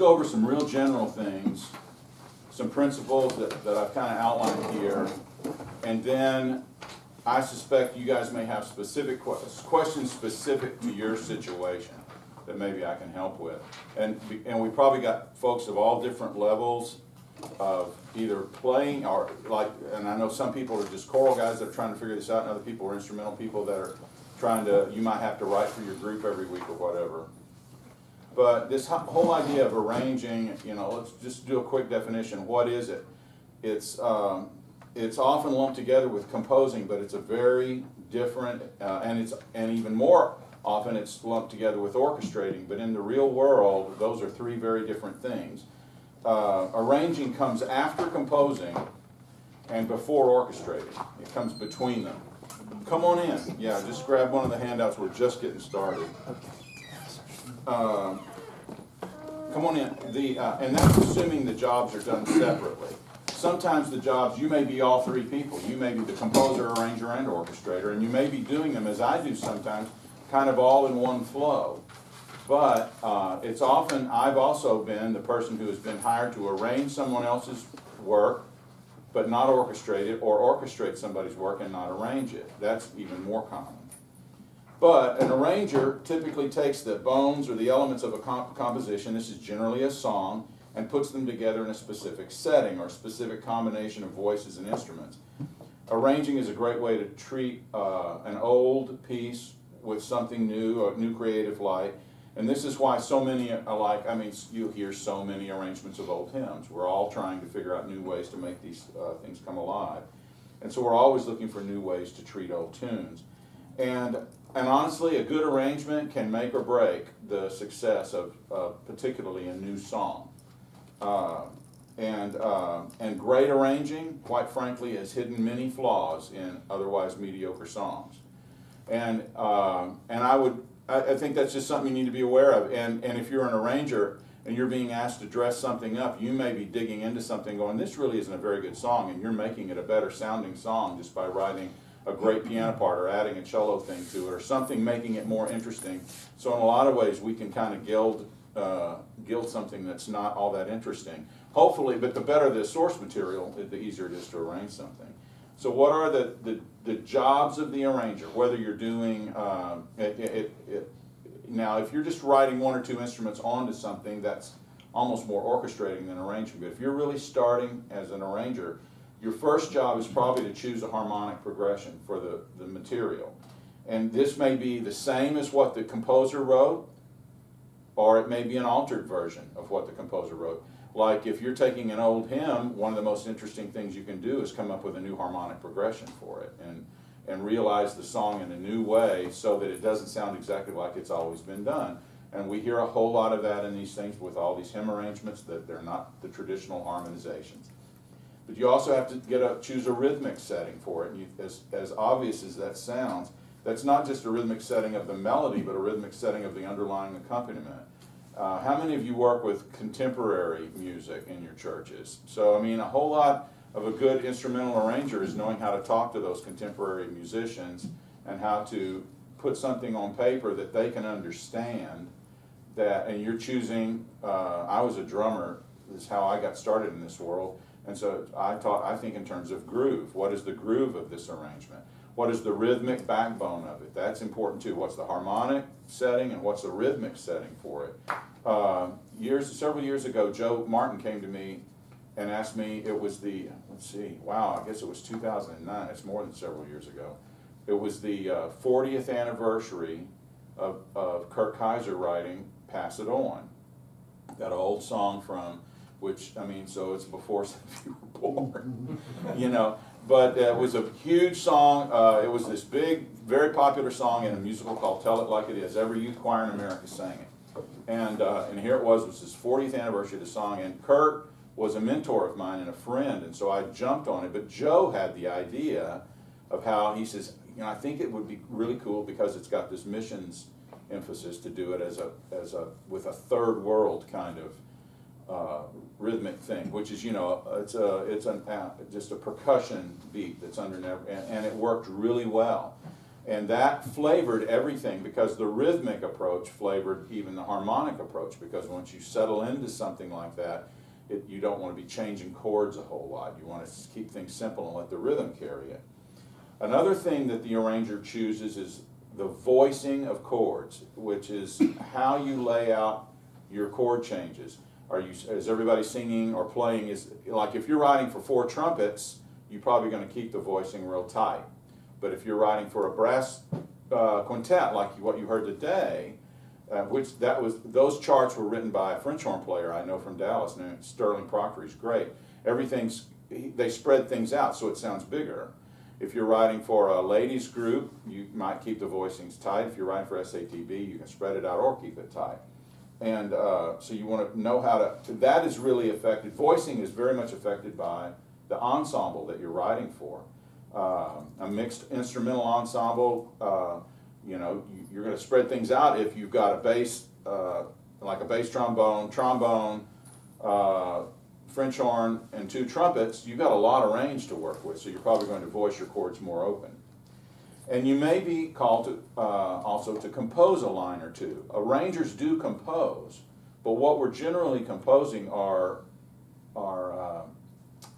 go over some real general things, some principles that I've kind of outlined here, and then I suspect you guys may have specific questions specific to your situation that maybe I can help with. And we probably got folks of all different levels of either playing or and I know some people are just choral guys that are trying to figure this out, and other people are instrumental people that are trying to, you might have to write for your group every week or whatever. But this whole idea of arranging, let's just do a quick definition. What is it? It's often lumped together with composing, but it's a very different, and even more often it's lumped together with orchestrating. But in the real world, those are three very different things. Arranging comes after composing and before orchestrating. It comes between them. Come on in. Yeah, just grab one of the handouts. We're just getting started. Come on in. And that's assuming the jobs are done separately. Sometimes the jobs, you may be all three people. You may be the composer, arranger, and orchestrator, and you may be doing them, as I do sometimes, kind of all in one flow. But it's often, I've also been the person who has been hired to arrange someone else's work, but not orchestrate it, or orchestrate somebody's work and not arrange it. That's even more common. But an arranger typically takes the bones or the elements of a composition, this is generally a song, and puts them together in a specific setting or a specific combination of voices and instruments. Arranging is a great way to treat an old piece with something new, a new creative light. And this is why so many you hear so many arrangements of old hymns. We're all trying to figure out new ways to make these things come alive. And so we're always looking for new ways to treat old tunes. And honestly, a good arrangement can make or break the success of particularly a new song. And great arranging, quite frankly, has hidden many flaws in otherwise mediocre songs. And I think that's just something you need to be aware of. And if you're an arranger and you're being asked to dress something up, you may be digging into something going, this really isn't a very good song, and you're making it a better sounding song just by writing a great piano part or adding a cello thing to it or something, making it more interesting. So in a lot of ways we can kind of gild something that's not all that interesting. Hopefully, but the better the source material, the easier it is to arrange something. So what are the jobs of the arranger? Whether you're doing, now if you're just writing one or two instruments onto something, that's almost more orchestrating than arranging. But if you're really starting as an arranger, your first job is probably to choose a harmonic progression for the material. And this may be the same as what the composer wrote, or it may be an altered version of what the composer wrote. Like if you're taking an old hymn, one of the most interesting things you can do is come up with a new harmonic progression for it and realize the song in a new way so that it doesn't sound exactly like it's always been done. And we hear a whole lot of that in these things with all these hymn arrangements, that they're not the traditional harmonizations. But you also have to choose a rhythmic setting for it. And as obvious as that sounds, that's not just a rhythmic setting of the melody, but a rhythmic setting of the underlying accompaniment. How many of you work with contemporary music in your churches? So, I mean, a whole lot of a good instrumental arranger is knowing how to talk to those contemporary musicians and how to put something on paper that they can understand. And you're choosing, I was a drummer, this is how I got started in this world, and so I think in terms of groove. What is the groove of this arrangement? What is the rhythmic backbone of it? That's important too. What's the harmonic setting and what's the rhythmic setting for it? Several years ago, Joe Martin came to me and asked me, it was I guess it was 2009. It's more than several years ago. It was the 40th anniversary of Kurt Kaiser writing Pass It On. That old song so it's before some of you were born, But it was a huge song. It was this big, very popular song in a musical called Tell It Like It Is. Every youth choir in America sang it. And here it was his 40th anniversary of the song. And Kurt was a mentor of mine and a friend, and so I jumped on it. But Joe had the idea of how, he says, I think it would be really cool because it's got this missions emphasis to do it with a third world kind of rhythmic thing, which is, it's just a percussion beat that's and it worked really well. And that flavored everything, because the rhythmic approach flavored even the harmonic approach, because once you settle into something like that, you don't want to be changing chords a whole lot. You want to keep things simple and let the rhythm carry it. Another thing that the arranger chooses is the voicing of chords, which is how you lay out your chord changes. Is everybody singing or playing? Is like if you're writing for 4 trumpets, you're probably going to keep the voicing real tight. But if you're writing for a brass quintet, like what you heard today, those charts were written by a French horn player I know from Dallas named Sterling Proctor. He's great. They spread things out so it sounds bigger. If you're writing for a ladies group, you might keep the voicings tight. If you're writing for SATB, you can spread it out or keep it tight. And so you want to know how to, that is really affected. Voicing is very much affected by the ensemble that you're writing for. A mixed instrumental ensemble, you're going to spread things out. If you've got a bass, like a bass trombone, French horn, and 2 trumpets, you've got a lot of range to work with, so you're probably going to voice your chords more open. And you may be called to also to compose a line or two. Arrangers do compose, but what we're generally composing are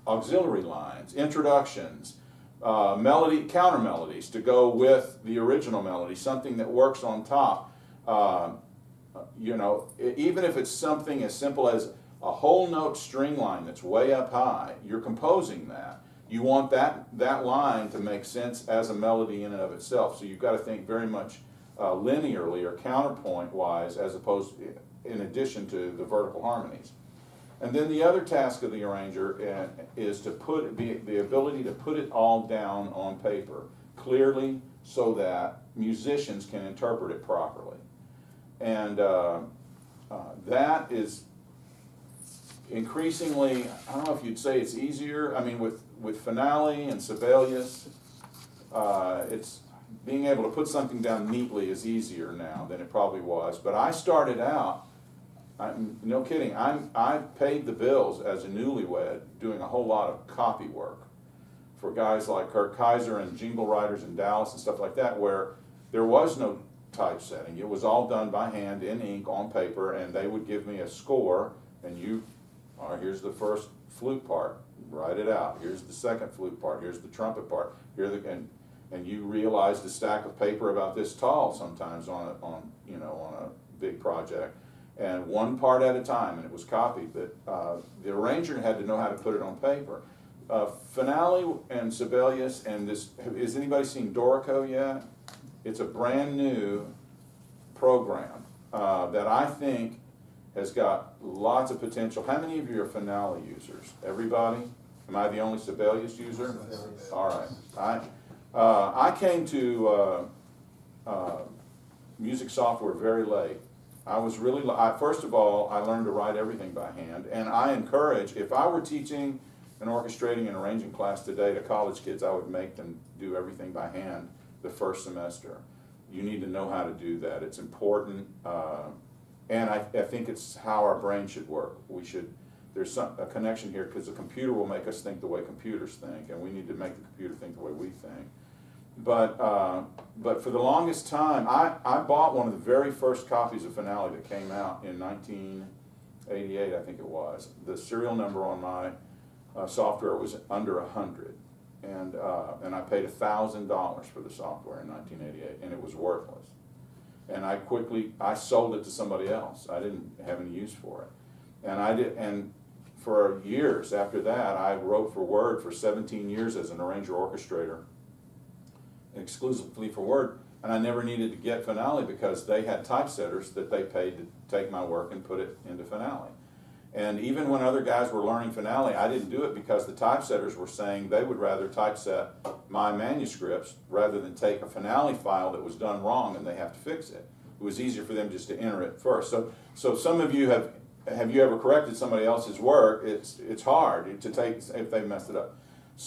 auxiliary lines, introductions, counter melodies to go with the original melody, something that works on top. Even if it's something as simple as a whole note string line that's way up high, you're composing that. You want that line to make sense as a melody in and of itself. So you've got to think very much linearly or counterpoint wise, as opposed in addition to the vertical harmonies. And then the other task of the arranger is to put the ability to put it all down on paper clearly so that musicians can interpret it properly. And that is increasingly, I don't know if you'd say it's easier. I mean, with Finale and Sibelius, it's being able to put something down neatly is easier now than it probably was. But I started out, no kidding, I paid the bills as a newlywed doing a whole lot of copy work for guys like Kurt Kaiser and jingle writers in Dallas and stuff like that, where there was no typesetting. It was all done by hand in ink on paper, and they would give me a score, and here's the first flute part, write it out. Here's the second flute part. Here's the trumpet part. And you realized a stack of paper about this tall sometimes on a big project, and one part at a time, and it was copied. But the arranger had to know how to put it on paper. Finale and Sibelius and this. Has anybody seen Dorico yet? It's a brand new program that I think has got lots of potential. How many of you are Finale users? Everybody? Am I the only Sibelius user? All right. I came to music software very late. I was really, first of all, I learned to write everything by hand, and I encourage, if I were teaching an orchestrating and arranging class today to college kids, I would make them do everything by hand the first semester. You need to know how to do that. It's important. And I think it's how our brain should work. There's a connection here, because the computer will make us think the way computers think, and we need to make the computer think the way we think. But for the longest time, I bought one of the very first copies of Finale that came out in 1988, I think it was. The serial number on my software was under 100, and I paid $1,000 for the software in 1988, and it was worthless. And I sold it to somebody else. I didn't have any use for it. And for years after that, I wrote for Word for 17 years as an arranger orchestrator, exclusively for Word, and I never needed to get Finale because they had typesetters that they paid to take my work and put it into Finale. And even when other guys were learning Finale, I didn't do it because the typesetters were saying they would rather typeset my manuscripts rather than take a Finale file that was done wrong and they have to fix it. It was easier for them just to enter it first. So some of you have you ever corrected somebody else's work? It's hard to take if they messed it up.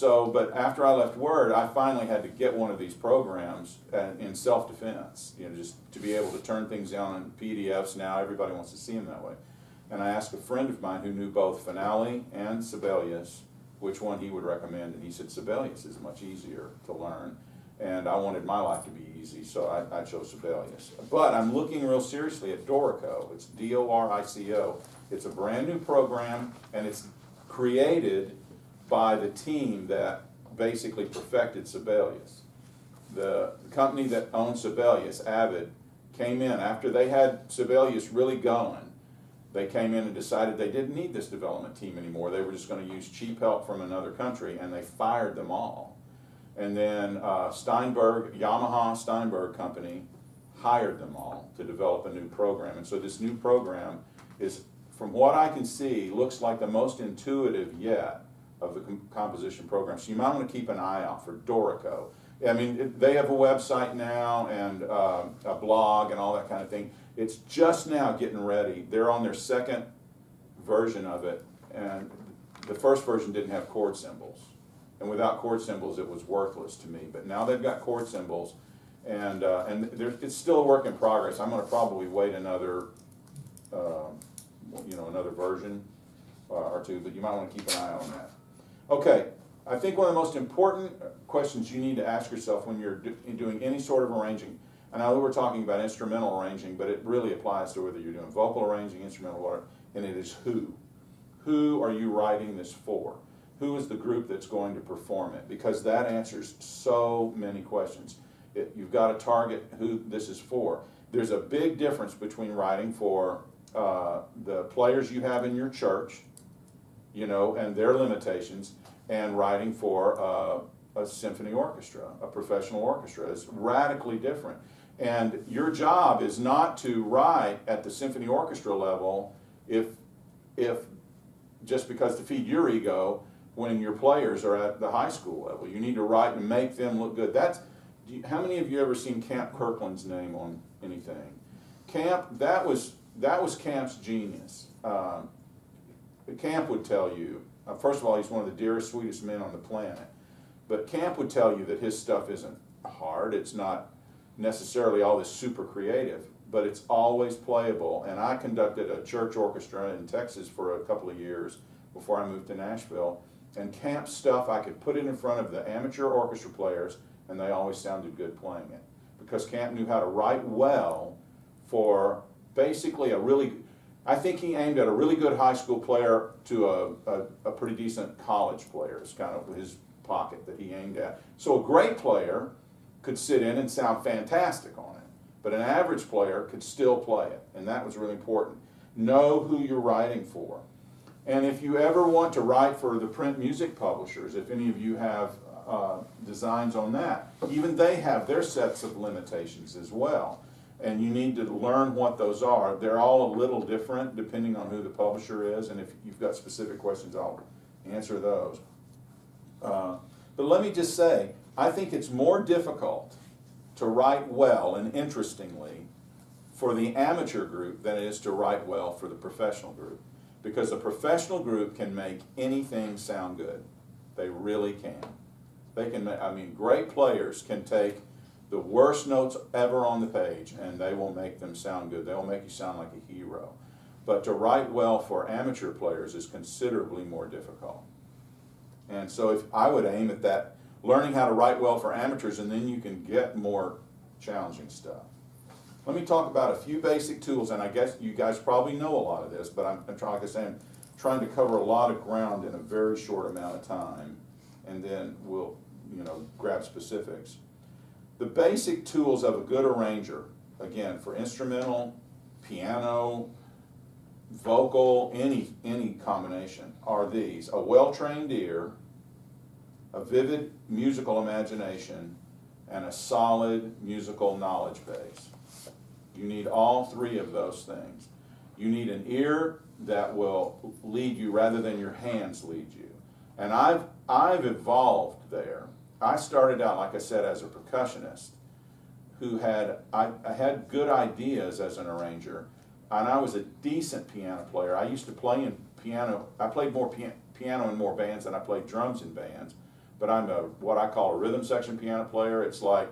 But after I left Word, I finally had to get one of these programs in self-defense, just to be able to turn things down in PDFs. Now everybody wants to see them that way. And I asked a friend of mine who knew both Finale and Sibelius which one he would recommend, and he said Sibelius is much easier to learn. and I wanted my life to be easy, so I chose Sibelius. But I'm looking real seriously at Dorico. It's Dorico. It's a brand new program, and it's created by the team that basically perfected Sibelius. The company that owns Sibelius, Avid, came in after they had Sibelius really going. They came in and decided they didn't need this development team anymore. They were just going to use cheap help from another country, and they fired them all. And then Yamaha Steinberg Company hired them all to develop a new program. And so this new program is, from what I can see, looks like the most intuitive yet of the composition program. So you might want to keep an eye out for Dorico. I mean, they have a website now and a blog and all that kind of thing. It's just now getting ready. They're on their second version of it, and the first version didn't have chord symbols. And without chord symbols, it was worthless to me. But now they've got chord symbols, and it's still a work in progress. I'm going to probably wait another, another version or two, but you might want to keep an eye on that. Okay, I think one of the most important questions you need to ask yourself when you're doing any sort of arranging, and I know we're talking about instrumental arranging, but it really applies to whether you're doing vocal arranging, instrumental, whatever, and it is who. Who are you writing this for? Who is the group that's going to perform it? Because that answers so many questions. You've got to target who this is for. There's a big difference between writing for the players you have in your church, and their limitations, and writing for a symphony orchestra, a professional orchestra. It's radically different. And your job is not to write at the symphony orchestra level if just because to feed your ego when your players are at the high school level. You need to write and make them look good. How many of you ever seen Camp Kirkland's name on anything? Camp, that was Camp's genius. Camp would tell you, first of all, he's one of the dearest, sweetest men on the planet. But Camp would tell you that his stuff isn't hard. It's not necessarily all this super creative, but it's always playable. And I conducted a church orchestra in Texas for a couple of years before I moved to Nashville. And Camp's stuff, I could put it in front of the amateur orchestra players, and they always sounded good playing it. Because Camp knew how to write well for basically I think he aimed at a really good high school player to a pretty decent college player. It's kind of his pocket that he aimed at. So a great player could sit in and sound fantastic on it, but an average player could still play it, and that was really important. Know who you're writing for. And if you ever want to write for the print music publishers, if any of you have designs on that, even they have their sets of limitations as well. And you need to learn what those are. They're all a little different depending on who the publisher is, and if you've got specific questions, I'll answer those. But let me just say, I think it's more difficult to write well and interestingly for the amateur group than it is to write well for the professional group. Because the professional group can make anything sound good. They really can. They can make, great players can take the worst notes ever on the page, and they will make them sound good. They will make you sound like a hero. But to write well for amateur players is considerably more difficult. And so if I would aim at that, learning how to write well for amateurs, and then you can get more challenging stuff. Let me talk about a few basic tools, and I guess you guys probably know a lot of this, but I'm trying to cover a lot of ground in a very short amount of time, and then we'll grab specifics. The basic tools of a good arranger, again, for instrumental, piano, vocal, any combination, are these: a well-trained ear, a vivid musical imagination, and a solid musical knowledge base. You need all three of those things. You need an ear that will lead you rather than your hands lead you. And I've evolved there. I started out, like I said, as a percussionist I had good ideas as an arranger, and I was a decent piano player. I used to play in piano. I played more piano in more bands than I played drums in bands, but I'm what I call a rhythm section piano player. It's like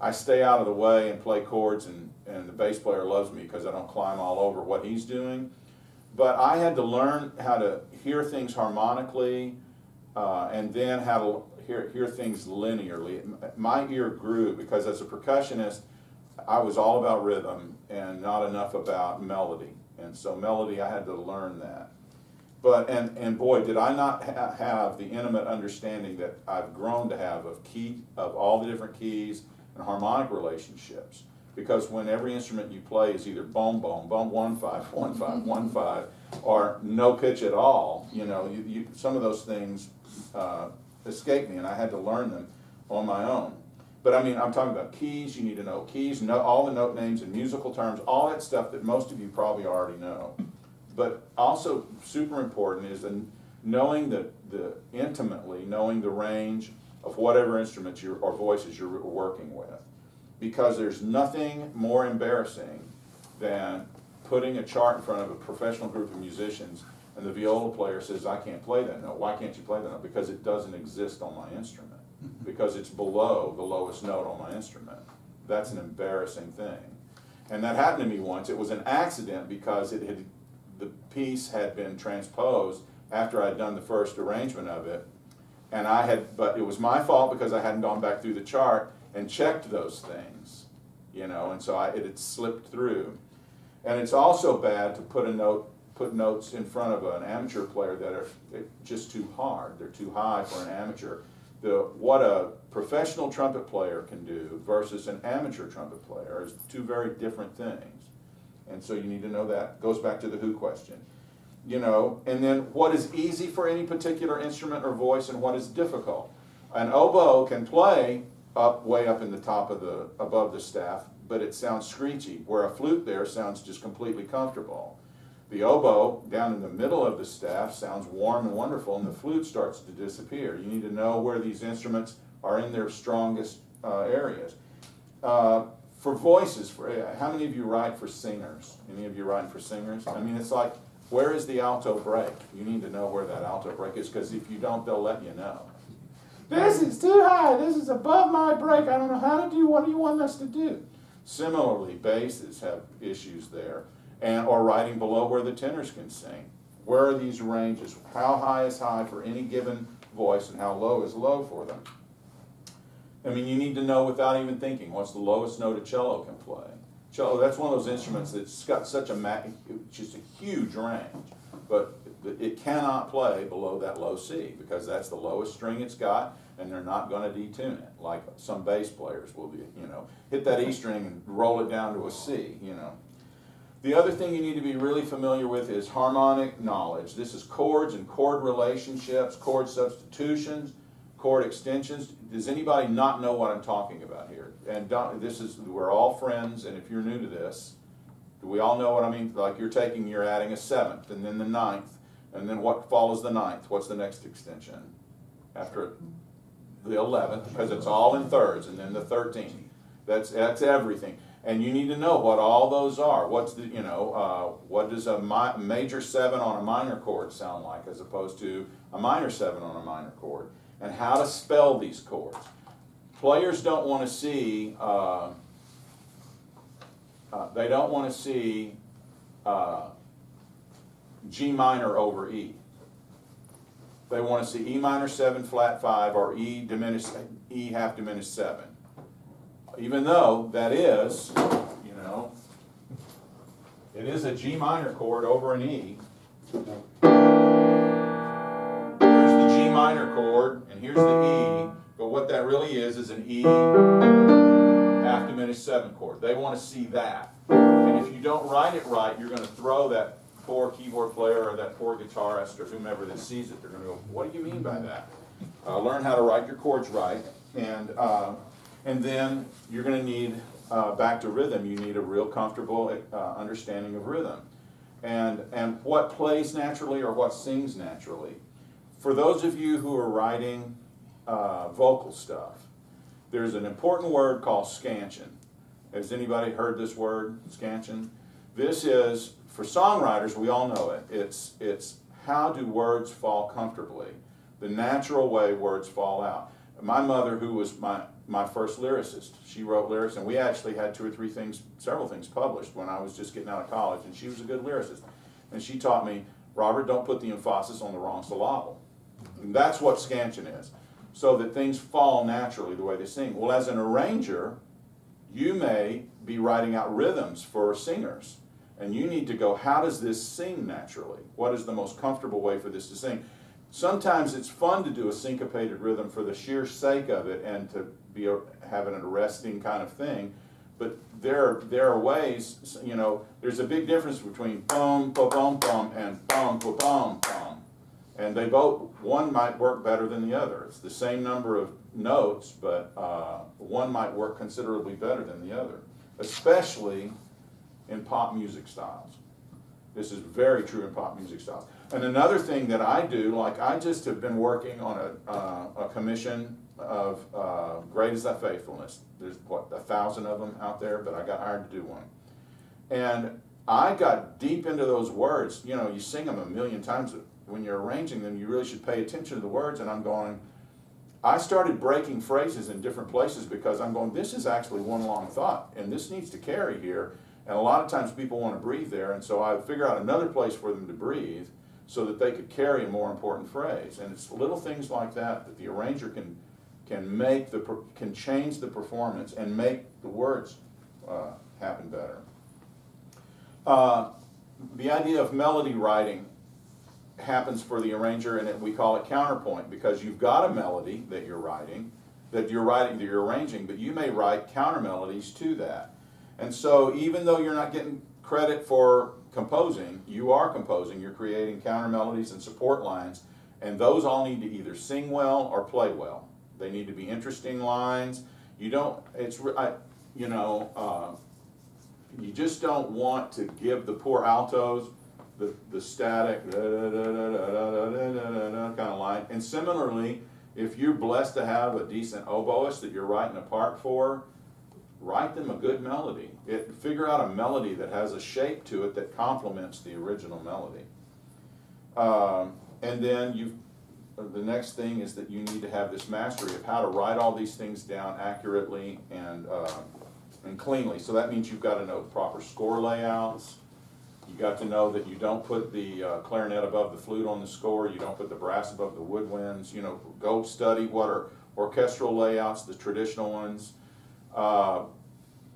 I stay out of the way and play chords, and the bass player loves me because I don't climb all over what he's doing. But I had to learn how to hear things harmonically, and then how to hear things linearly. My ear grew because as a percussionist, I was all about rhythm and not enough about melody. And so melody, I had to learn that. But, and boy, did I not have the intimate understanding that I've grown to have of all the different keys and harmonic relationships. Because when every instrument you play is either boom, boom, boom, 1-5, 1-5, 1-5, or no pitch at all, you know, some of those things escaped me, and I had to learn them on my own. But I mean, I'm talking about keys. You need to know keys, all the note names and musical terms, all that stuff that most of you probably already know. But also super important is knowing intimately knowing the range of whatever instruments or voices you're working with. Because there's nothing more embarrassing than putting a chart in front of a professional group of musicians and the viola player says, I can't play that note. Why can't you play that note? Because it doesn't exist on my instrument. Because it's below the lowest note on my instrument. That's an embarrassing thing. And that happened to me once. It was an accident because the piece had been transposed after I'd done the first arrangement of it. And but it was my fault because I hadn't gone back through the chart and checked those things, you know, and so it had slipped through. And it's also bad to put notes in front of an amateur player that are just too hard. They're too high for an amateur. What a professional trumpet player can do versus an amateur trumpet player is two very different things. And so you need to know that. Goes back to the who question. You know, and then what is easy for any particular instrument or voice and what is difficult. An oboe can play way up in the top of above the staff, but it sounds screechy, where a flute there sounds just completely comfortable. The oboe down in the middle of the staff sounds warm and wonderful, and the flute starts to disappear. You need to know where these instruments are in their strongest areas. For voices, how many of you write for singers? Any of you writing for singers? I mean, it's like, where is the alto break? You need to know where that alto break is, because if you don't, they'll let you know. This is too high. This is above my break. I don't know how to do. What do you want us to do? Similarly, basses have issues there, or writing below where the tenors can sing. Where are these ranges? How high is high for any given voice, and how low is low for them? I mean, you need to know without even thinking what's the lowest note a cello can play. Cello, that's one of those instruments that's got such just a huge range, but it cannot play below that low C because that's the lowest string it's got, and they're not going to detune it like some bass players will be. You know, hit that E string and roll it down to a C. You know. The other thing you need to be really familiar with is harmonic knowledge. This is chords and chord relationships, chord substitutions, chord extensions. Does anybody not know what I'm talking about here? And we're all friends, and if you're new to this, do we all know what I mean? Like you're adding a seventh, and then the ninth, and then what follows the ninth? What's the next extension? After the 11th, because it's all in thirds, and then the 13th. That's everything. And you need to know what all those are. What's what does a major 7 on a minor chord sound like as opposed to a minor 7 on a minor chord? And how to spell these chords. Players don't want to see, they don't want to see G minor over E. They want to see E minor 7 flat 5 or E half diminished 7. Even though that is, it is a G minor chord over an E. Here's the G minor chord, and here's the E, but what that really is an E half diminished 7 chord. They want to see that. And if you don't write it right, you're going to throw that poor keyboard player or that poor guitarist or whomever that sees it. They're going to go, what do you mean by that? Learn how to write your chords right, and then you're going to need, back to rhythm, you need a real comfortable understanding of rhythm. And what plays naturally or what sings naturally. For those of you who are writing vocal stuff, there's an important word called scansion. Has anybody heard this word, scansion? This is, for songwriters, we all know it. It's how do words fall comfortably, the natural way words fall out. My mother, who was my first lyricist, she wrote lyrics, and we actually had several things published when I was just getting out of college, and she was a good lyricist. And she taught me, Robert, don't put the emphasis on the wrong syllable. And that's what scansion is. so that things fall naturally the way they sing. Well, as an arranger, you may be writing out rhythms for singers, and you need to go, how does this sing naturally? What is the most comfortable way for this to sing? Sometimes it's fun to do a syncopated rhythm for the sheer sake of it and to be having an arresting kind of thing. But there are ways, you know, there's a big difference between bum, ba bum, bum, and bum, ba bum, bum. And they both, one might work better than the other. It's the same number of notes, but one might work considerably better than the other, especially in pop music styles. This is very true in pop music styles. And another thing that I do, like I just have been working on a commission of Great Is Thy Faithfulness. There's, what, 1,000 of them out there, but I got hired to do one. And I got deep into those words. You know, you sing them a million times. When you're arranging them, you really should pay attention to the words. And I'm going, I started breaking phrases in different places because I'm going, this is actually one long thought, and this needs to carry here. And a lot of times people want to breathe there, and so I figure out another place for them to breathe so that they could carry a more important phrase. And it's little things like that that the arranger can change the performance and make the words happen better. The idea of melody writing happens for the arranger, and we call it counterpoint, because you've got a melody that you're arranging, but you may write counter melodies to that. And so even though you're not getting credit for composing, you are composing, you're creating counter melodies and support lines, and those all need to either sing well or play well. They need to be interesting lines. You don't, you just don't want to give the poor altos the static kind of line. And similarly, if you're blessed to have a decent oboist that you're writing a part for, write them a good melody. Figure out a melody that has a shape to it that complements the original melody. And then the next thing is that you need to have this mastery of how to write all these things down accurately and cleanly. So that means you've got to know the proper score layouts. You got to know that you don't put the clarinet above the flute on the score. You don't put the brass above the woodwinds. You know, go study what are orchestral layouts, the traditional ones.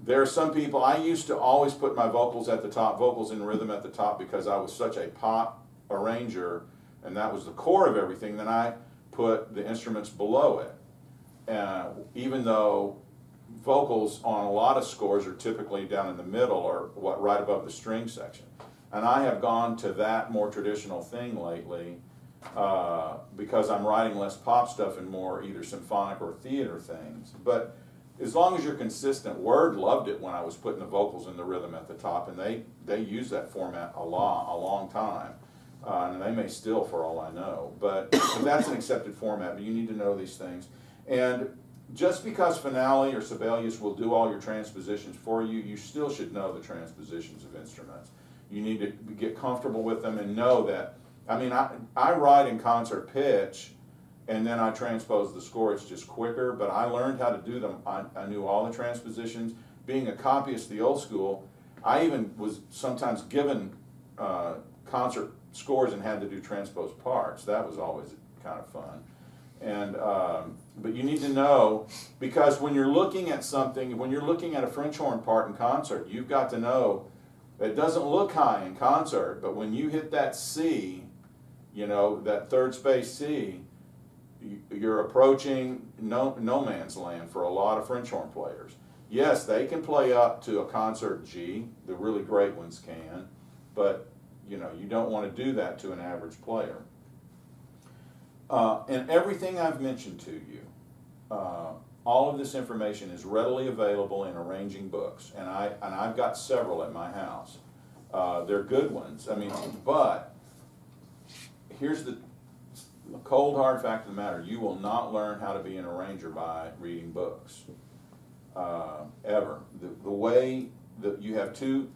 There are some people, I used to always put my vocals at the top, vocals in rhythm at the top, because I was such a pop arranger, and that was the core of everything. Then I put the instruments below it. Even though vocals on a lot of scores are typically down in the middle or right above the string section. And I have gone to that more traditional thing lately because I'm writing less pop stuff and more either symphonic or theater things. But as long as you're consistent, Word loved it when I was putting the vocals in the rhythm at the top, and they use that format a long time. And they may still, for all I know. But that's an accepted format, but you need to know these things. And just because Finale or Sibelius will do all your transpositions for you, you still should know the transpositions of instruments. You need to get comfortable with them and know that, I mean, I write in concert pitch, and then I transpose the score. It's just quicker, but I learned how to do them. I knew all the transpositions. Being a copyist the old school, I even was sometimes given concert scores and had to do transposed parts. That was always kind of fun. And but you need to know, because when you're looking at something, when you're looking at a French horn part in concert, you've got to know it doesn't look high in concert, but when you hit that C, you know, that third space C, you're approaching no man's land for a lot of French horn players. Yes, they can play up to a concert G, the really great ones can, but you know, you don't want to do that to an average player. And everything I've mentioned to you, all of this information is readily available in arranging books, and I've got several at my house. They're good ones. I mean, but here's the cold hard fact of the matter: you will not learn how to be an arranger by reading books, ever. The way that you have two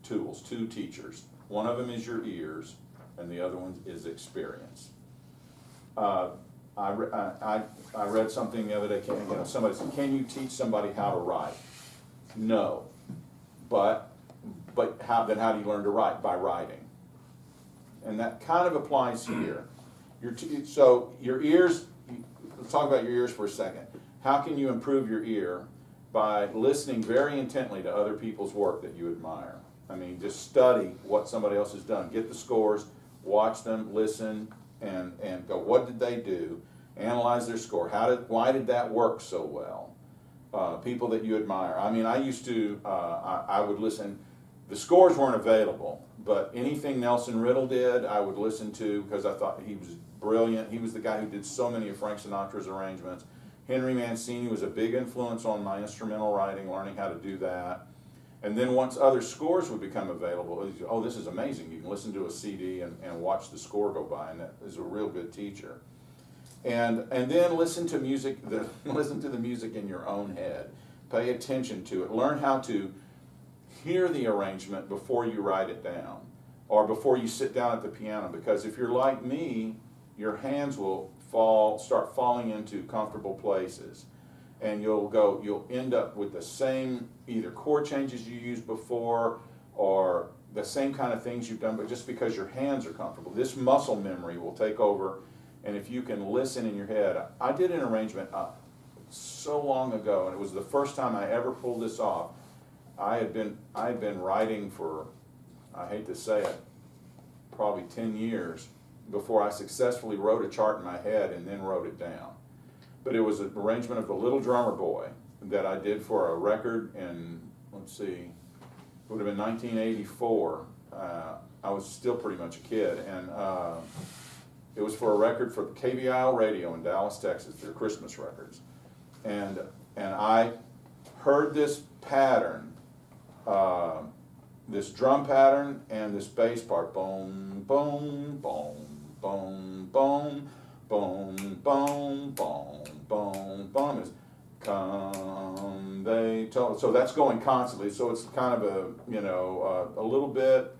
tools, two teachers. One of them is your ears, and the other one is experience. I read something the other day. Somebody said, "Can you teach somebody how to write?" No, but how do you learn to write? By writing, and that kind of applies here. So your ears, let's talk about your ears for a second. How can you improve your ear? By listening very intently to other people's work that you admire. I mean, just study what somebody else has done. Get the scores, watch them, listen, and go, what did they do? Analyze their score. Why did that work so well? People that you admire. I mean, I used to, I would listen. The scores weren't available, but anything Nelson Riddle did, I would listen to because I thought he was brilliant. He was the guy who did so many of Frank Sinatra's arrangements. Henry Mancini was a big influence on my instrumental writing, learning how to do that. And then once other scores would become available, oh, this is amazing. You can listen to a CD and watch the score go by, and that is a real good teacher. And then listen to music, listen to the music in your own head. Pay attention to it. Learn how to hear the arrangement before you write it down or before you sit down at the piano, because if you're like me, your hands will start falling into comfortable places, and you'll end up with the same either chord changes you used before or the same kind of things you've done, but just because your hands are comfortable. This muscle memory will take over, and if you can listen in your head. I did an arrangement so long ago, and it was the first time I ever pulled this off. I had been writing for, I hate to say it, probably 10 years before I successfully wrote a chart in my head and then wrote it down. But it was an arrangement of The Little Drummer Boy that I did for a record in, let's see, it would have been 1984. I was still pretty much a kid, and it was for a record for KVIL Radio in Dallas, Texas, their Christmas records. And I heard this pattern, this drum pattern and this bass part, boom, boom, boom, boom, boom, boom, boom, boom, boom, boom. Is come they told. So that's going constantly. So it's kind of a a little bit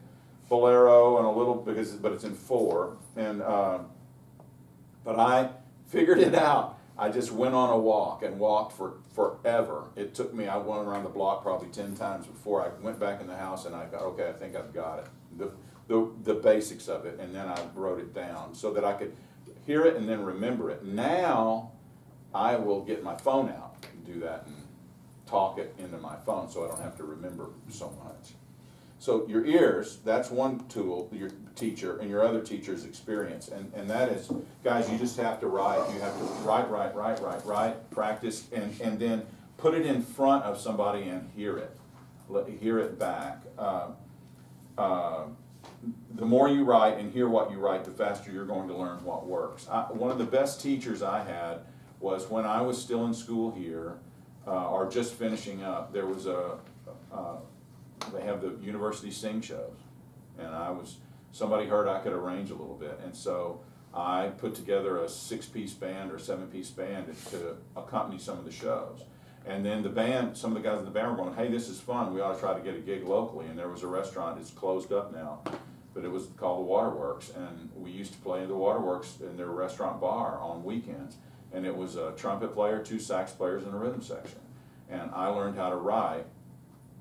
bolero and a little but it's in 4. And but I figured it out. I just went on a walk and walked for forever. It took me, I went around the block probably 10 times before I went back in the house, and I got, okay, I think I've got it. The basics of it, and then I wrote it down so that I could hear it and then remember it. Now I will get my phone out and do that and talk it into my phone so I don't have to remember so much. So your ears, that's one tool, your teacher, and your other teacher's experience. And that is, guys, you just have to write. You have to write, practice, and then put it in front of somebody and hear it. Hear it back. The more you write and hear what you write, the faster you're going to learn what works. One of the best teachers I had was when I was still in school here, or just finishing up. There was they have the university sing shows, and somebody heard I could arrange a little bit, and so I put together a 6-piece band or 7-piece band to accompany some of the shows. And then the band, some of the guys in the band were going, hey, this is fun, we ought to try to get a gig locally. And there was a restaurant, it's closed up now, but it was called the Waterworks, and we used to play in the Waterworks in their restaurant bar on weekends. And it was a trumpet player, 2 sax players, and a rhythm section. And I learned how to write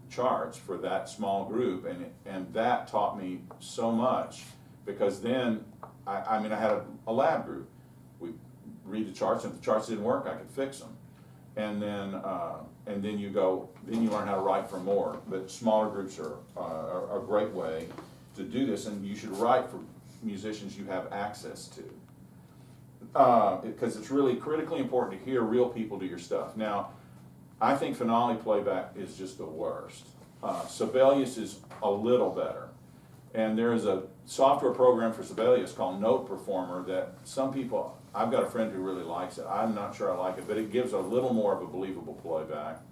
charts for that small group, and that taught me so much, because then I had a lab group. We read the charts, and if the charts didn't work, I could fix them. And then you learn how to write for more. But smaller groups are a great way to do this, and you should write for musicians you have access to, because it's really critically important to hear real people do your stuff. Now, I think finale playback is just the worst. Sibelius is a little better. And there is a software program for Sibelius called Note Performer that some people, I've got a friend who really likes it. I'm not sure I like it, but it gives a little more of a believable playback.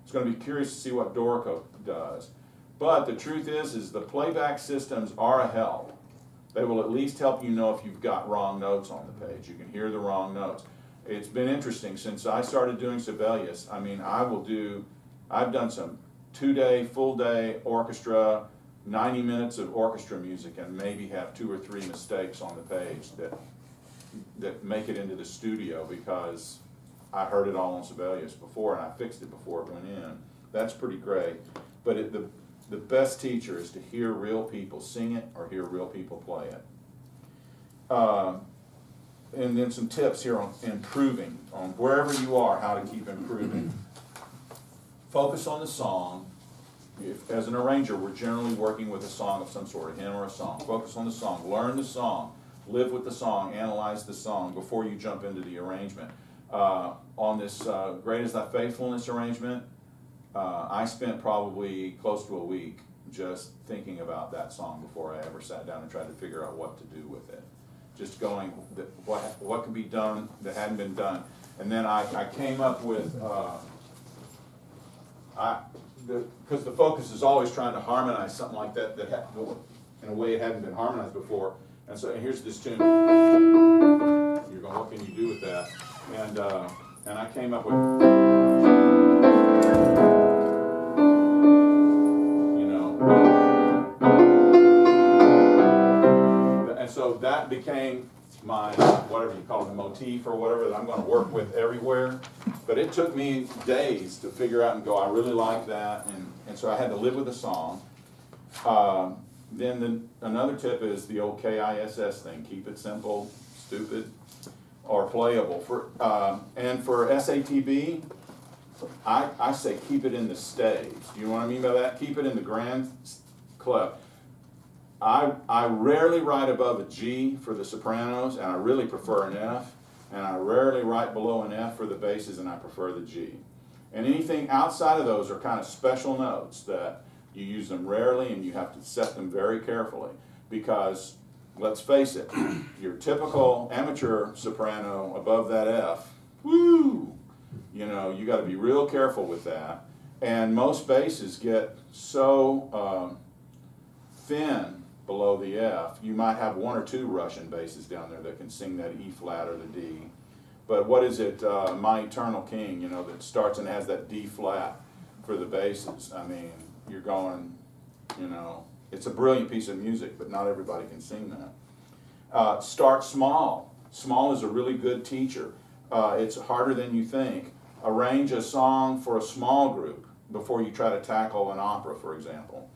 It's going to be curious to see what Dorico does. But the truth is the playback systems are a help. They will at least help you know if you've got wrong notes on the page. You can hear the wrong notes. It's been interesting since I started doing Sibelius. I've done some 2-day, full-day orchestra, 90 minutes of orchestra music, and maybe have 2 or 3 mistakes on the page that make it into the studio because I heard it all on Sibelius before and I fixed it before it went in. That's pretty great. But the best teacher is to hear real people sing it or hear real people play it. and then some tips here on improving, on wherever you are, how to keep improving. Focus on the song. If, as an arranger, we're generally working with a song of some sort, a hymn or a song. Focus on the song. Learn the song. Live with the song. Analyze the song before you jump into the arrangement. On this Great Is Thy Faithfulness arrangement, I spent probably close to a week just thinking about that song before I ever sat down and tried to figure out what to do with it. Just going, what could be done that hadn't been done. And then I came up with, because the focus is always trying to harmonize something like that in a way it hadn't been harmonized before. And so here's this tune. You're going, what can you do with that? And I came up with, and so that became my, whatever you call it, the motif or whatever that I'm going to work with everywhere. But it took me days to figure out and go, I really like that. And so I had to live with the song. Then another tip is the old KISS thing. Keep it simple, stupid, or playable. And for SATB, I say keep it in the staves. Do you know what I mean by that? Keep it in the grand clef. I rarely write above a G for the sopranos, and I really prefer an F. And I rarely write below an F for the basses, and I prefer the G. And anything outside of those are kind of special notes that you use them rarely, and you have to set them very carefully. Because, let's face it, your typical amateur soprano above that F, woo! You know, you got to be real careful with that. And most basses get so thin below the F, you might have one or two Russian basses down there that can sing that E flat or the D. But what is it, My Eternal King, you know, that starts and has that D flat for the basses. I mean, you're going, you know, it's a brilliant piece of music, but not everybody can sing that. Start small. Small is a really good teacher. It's harder than you think. Arrange a song for a small group before you try to tackle an opera, for example.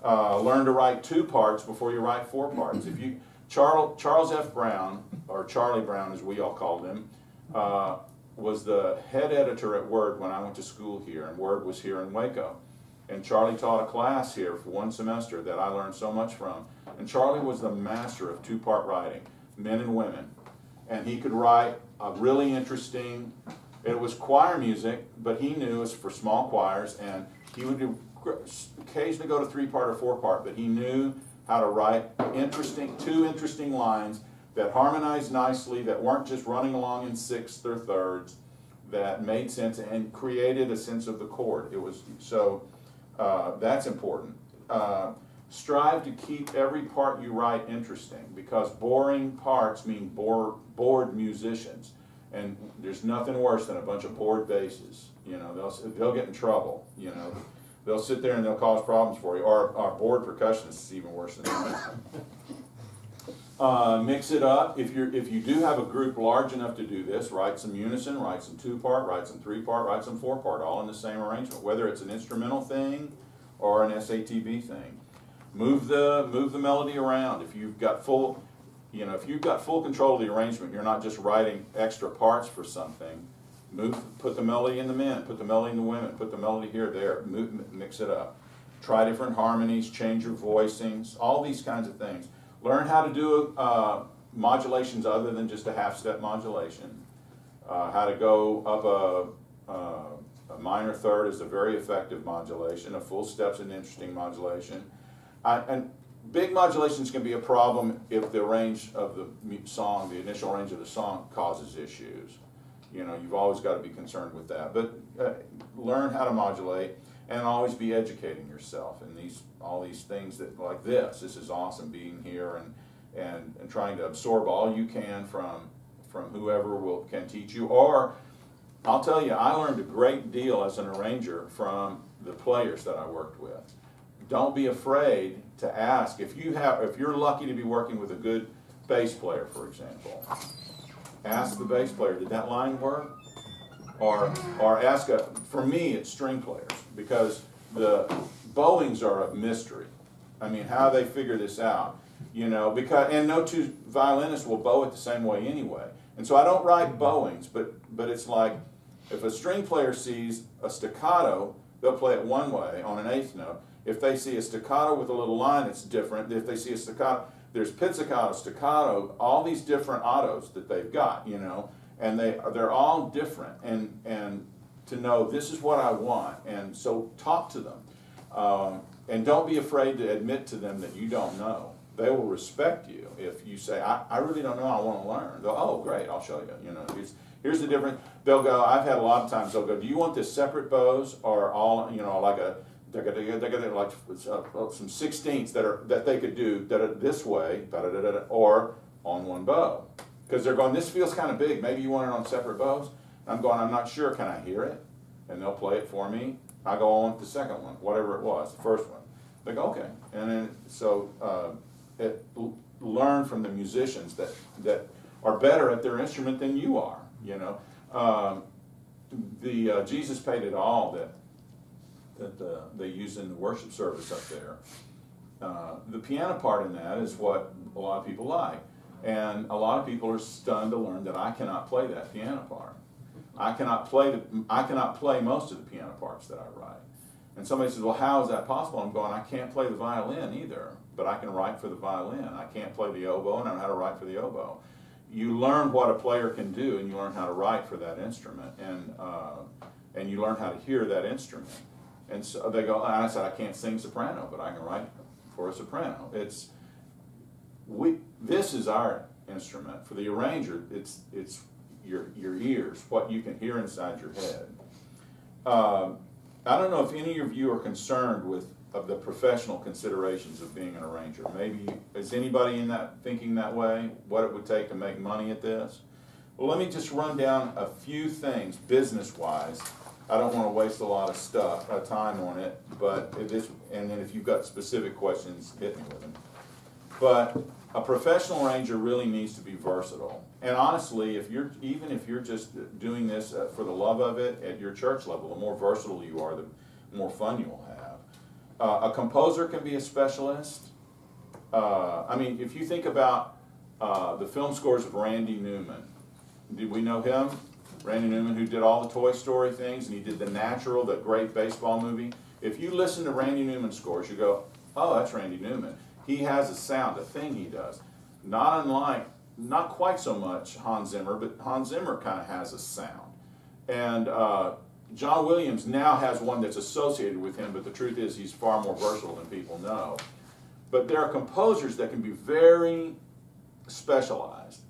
Learn to write 2 parts before you write 4 parts. If you Charles F. Brown, or Charlie Brown as we all called him, was the head editor at Word when I went to school here, and Word was here in Waco. And Charlie taught a class here for 1 semester that I learned so much from. And Charlie was the master of 2-part writing, men and women. And he could write a really interesting, it was choir music, but he knew it was for small choirs, and he would occasionally go to 3-part or 4-part, but he knew how to write 2 interesting lines that harmonized nicely, that weren't just running along in 6ths or 3rds, that made sense and created a sense of the chord. It was so that's important. Strive to keep every part you write interesting, because boring parts mean bored musicians, and there's nothing worse than a bunch of bored basses. You know, they'll get in trouble. You know, they'll sit there and they'll cause problems for you. Or bored percussionists is even worse than that. Mix it up. If you do have a group large enough to do this, write some unison, write some 2-part, write some 3-part, write some 4-part, all in the same arrangement. Whether it's an instrumental thing or an SATB thing, move the melody around. If you've got full control of the arrangement, you're not just writing extra parts for something. Put the melody in the men, put the melody in the women, put the melody here, there, mix it up. Try different harmonies, change your voicings, all these kinds of things. Learn how to do modulations other than just a half-step modulation. How to go up a minor third is a very effective modulation. A full step's an interesting modulation. And big modulations can be a problem if the range of the song, the initial range of the song, causes issues. You know, you've always got to be concerned with that. But learn how to modulate, and always be educating yourself in all these things that, like this. This is awesome, being here and trying to absorb all you can from whoever can teach you. Or I'll tell you, I learned a great deal as an arranger from the players that I worked with. Don't be afraid to ask. If you're lucky to be working with a good bass player, for example, ask the bass player, did that line work? Or ask for me, it's string players, because the bowings are a mystery. I mean, how they figure this out, you know, and no 2 violinists will bow it the same way anyway. And so I don't write bowings, but it's like if a string player sees a staccato, they'll play it one way on an eighth note. If they see a staccato with a little line, it's different. If they see a staccato, there's pizzicato, staccato, all these different autos that they've got, you know, and they're all different. And to know this is what I want, and so talk to them, and don't be afraid to admit to them that you don't know. They will respect you if you say, I really don't know, I want to learn. They'll, oh, great, I'll show you. You know, here's the difference. They'll go, I've had a lot of times, they'll go, do you want this separate bows or all, you know, like a, they're like some 16ths that they could do that are this way, or on one bow. Because they're going, this feels kind of big, maybe you want it on separate bows? And I'm going, I'm not sure, can I hear it? And they'll play it for me. I go on with the second one, whatever it was, the first one. They go, okay. And then, so, learn from the musicians that are better at their instrument than you are, you know. Jesus Paid It All that they use in the worship service up there. The piano part in that is what a lot of people like. And a lot of people are stunned to learn that I cannot play that piano part. I cannot play most of the piano parts that I write. And somebody says, well, how is that possible? I'm going, I can't play the violin either, but I can write for the violin. I can't play the oboe, and I know how to write for the oboe. You learn what a player can do, and you learn how to write for that instrument, and you learn how to hear that instrument. And so they go, and I said, I can't sing soprano, but I can write for a soprano. This is our instrument. For the arranger, it's your ears, what you can hear inside your head. I don't know if any of you are concerned with the professional considerations of being an arranger. Maybe, is anybody in that thinking that way, what it would take to make money at this? Well, let me just run down a few things business-wise. I don't want to waste a lot of time on it, but and then if you've got specific questions, hit me with them. But a professional arranger really needs to be versatile. And honestly, even if you're just doing this for the love of it at your church level, the more versatile you are, the more fun you'll have. A composer can be a specialist. I mean, if you think about the film scores of Randy Newman, did we know him? Randy Newman, who did all the Toy Story things, and he did The Natural, the great baseball movie. If you listen to Randy Newman scores, you go, oh, that's Randy Newman. He has a sound, a thing he does. Not unlike, not quite so much Hans Zimmer, but Hans Zimmer kind of has a sound. And John Williams now has one that's associated with him, but the truth is he's far more versatile than people know. But there are composers that can be very specialized.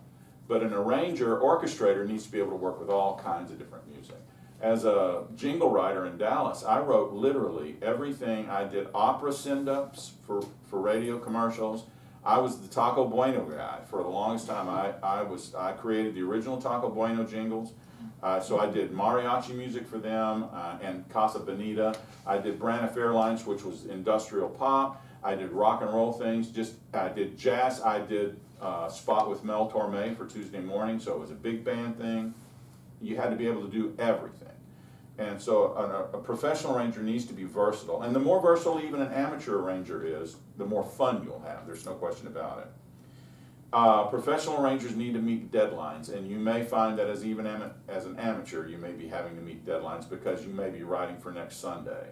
But an arranger, orchestrator, needs to be able to work with all kinds of different music. As a jingle writer in Dallas, I wrote literally everything. I did opera send-ups for radio commercials. I was the Taco Bueno guy for the longest time. I created the original Taco Bueno jingles. So I did mariachi music for them and Casa Bonita. I did Braniff Airlines, which was industrial pop. I did rock and roll things. I did jazz. I did spot with Mel Torme for Tuesday Morning, so it was a big band thing. You had to be able to do everything. And so a professional arranger needs to be versatile. And the more versatile even an amateur arranger is, the more fun you'll have. There's no question about it. Professional arrangers need to meet deadlines, and you may find that as an amateur, you may be having to meet deadlines because you may be writing for next Sunday,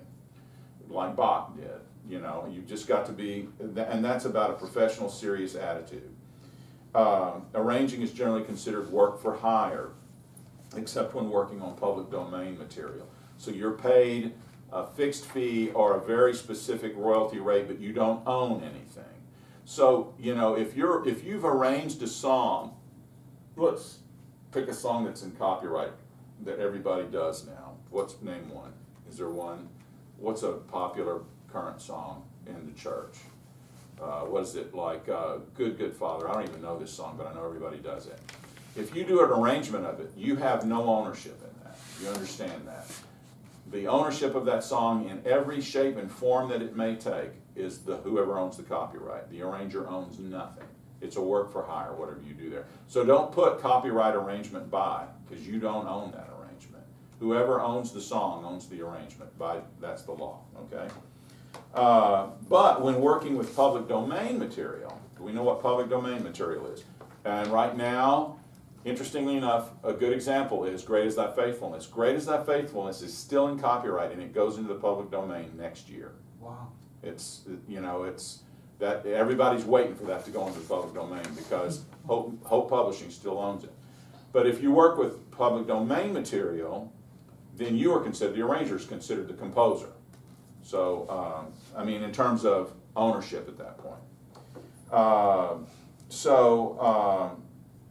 like Bach did. You know, you've just got to be, and that's about a professional, serious attitude. Arranging is generally considered work for hire, except when working on public domain material. So you're paid a fixed fee or a very specific royalty rate, but you don't own anything. So, you know, if you've arranged a song, let's pick a song that's in copyright that everybody does now. Name one? Is there one? What's a popular current song in the church? What is it like? Good Father. I don't even know this song, but I know everybody does it. If you do an arrangement of it, you have no ownership in that. You understand that. The ownership of that song in every shape and form that it may take is whoever owns the copyright. The arranger owns nothing. It's a work for hire, whatever you do there. So don't put copyright arrangement by, because you don't own that arrangement. Whoever owns the song owns the arrangement. That's the law, okay? But when working with public domain material, do we know what public domain material is? And right now, Interestingly enough, a good example is Great Is Thy Faithfulness. Great Is Thy Faithfulness is still in copyright, and it goes into the public domain next year. Wow. It's, it's that everybody's waiting for that to go into the public domain because Hope Publishing still owns it. But if you work with public domain material, then you are considered, the arranger is considered the composer. So, I mean, in terms of ownership at that point.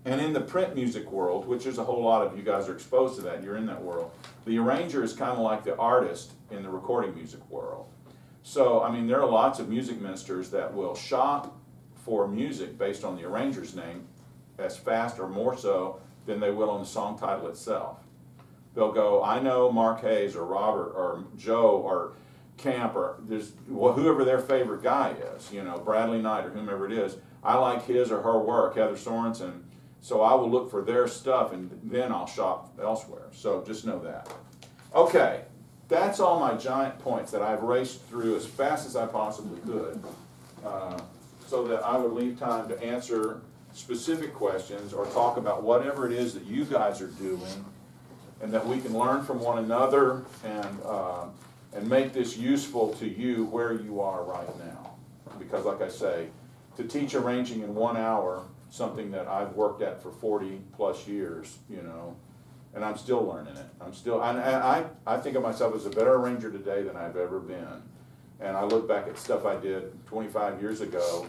And in the print music world, which is a whole lot of you guys are exposed to that, and you're in that world, the arranger is kind of like the artist in the recording music world. So, I mean, there are lots of music ministers that will shop for music based on the arranger's name as fast or more so than they will on the song title itself. They'll go, I know Mark Hayes or Robert or Joe or Camp or whoever their favorite guy is, Bradley Knight or whomever it is. I like his or her work, Heather Sorensen, so I will look for their stuff and then I'll shop elsewhere. So just know that. Okay, that's all my giant points that I've raced through as fast as I possibly could so that I would leave time to answer specific questions or talk about whatever it is that you guys are doing and that we can learn from one another and make this useful to you where you are right now. Because like I say, to teach arranging in 1 hour, something that I've worked at for 40 plus years, and I'm still learning it. I think of myself as a better arranger today than I've ever been. And I look back at stuff I did 25 years ago.